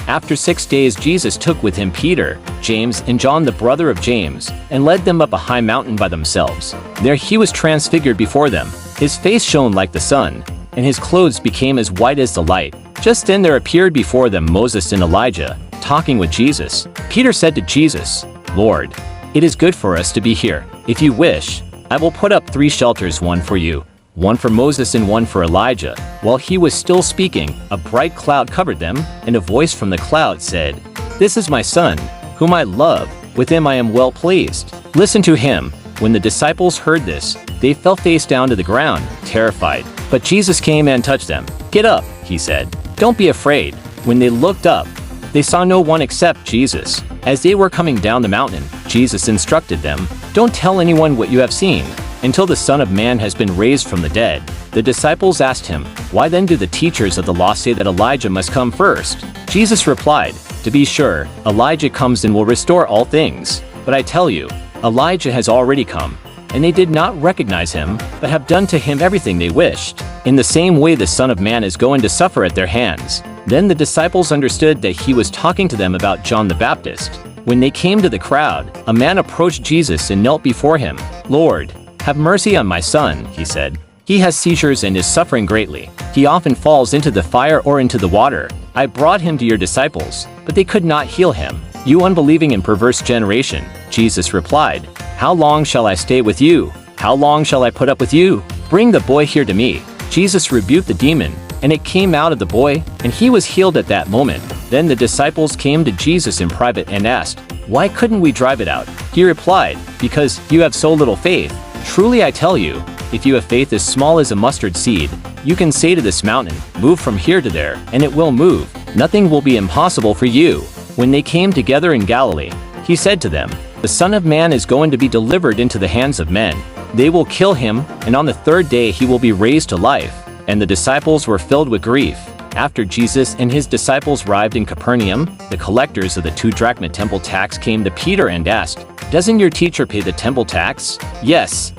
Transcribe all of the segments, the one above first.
After 6 days Jesus took with him Peter, James, and John the brother of James, and led them up a high mountain by themselves. There he was transfigured before them. His face shone like the sun, and his clothes became as white as the light. Just then there appeared before them Moses and Elijah, talking with Jesus. Peter said to Jesus, "Lord, it is good for us to be here. If you wish, I will put up 3 shelters, one for you, one for Moses and one for Elijah." While he was still speaking, a bright cloud covered them, and a voice from the cloud said, "This is my son, whom I love. With him I am well pleased. Listen to him." When the disciples heard this, they fell face down to the ground, terrified. But Jesus came and touched them. "Get up," he said. "Don't be afraid." When they looked up, they saw no one except Jesus. As they were coming down the mountain, Jesus instructed them, "Don't tell anyone what you have seen, until the Son of Man has been raised from the dead." The disciples asked him, "Why then do the teachers of the law say that Elijah must come first?" Jesus replied, "To be sure, Elijah comes and will restore all things. But I tell you, Elijah has already come, and they did not recognize him, but have done to him everything they wished. In the same way the Son of Man is going to suffer at their hands." Then the disciples understood that he was talking to them about John the Baptist. When they came to the crowd, a man approached Jesus and knelt before him. "Lord, have mercy on my son," he said. "He has seizures and is suffering greatly. He often falls into the fire or into the water. I brought him to your disciples, but they could not heal him." "You unbelieving and perverse generation," Jesus replied, "how long shall I stay with you? How long shall I put up with you? Bring the boy here to me." Jesus rebuked the demon, and it came out of the boy, and he was healed at that moment. Then the disciples came to Jesus in private and asked, "Why couldn't we drive it out?" He replied, "Because you have so little faith. Truly I tell you, if you have faith as small as a mustard seed, you can say to this mountain, 'Move from here to there,' and it will move. Nothing will be impossible for you." When they came together in Galilee, he said to them, "The Son of Man is going to be delivered into the hands of men. They will kill him, and on the 3rd day he will be raised to life." And the disciples were filled with grief. After Jesus and his disciples arrived in Capernaum, the collectors of the 2 drachma temple tax came to Peter and asked, "Doesn't your teacher pay the temple tax?" "Yes,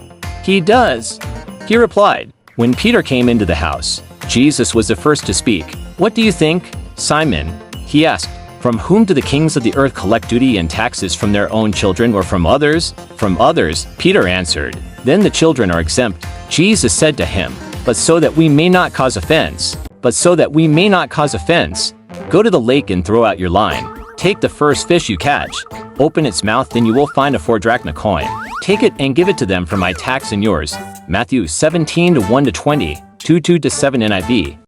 he does," he replied. When Peter came into the house, Jesus was the first to speak. "What do you think, Simon?" he asked. "From whom do the kings of the earth collect duty and taxes, from their own children or from others?" "From others," Peter answered. "Then the children are exempt." Jesus said to him, But so that we may not cause offense, go to the lake and throw out your line. Take the first fish you catch. Open its mouth, then you will find a 4-drachma coin. Take it and give it to them for my tax and yours." Matthew 17:1-20, 2:2-7 NIV.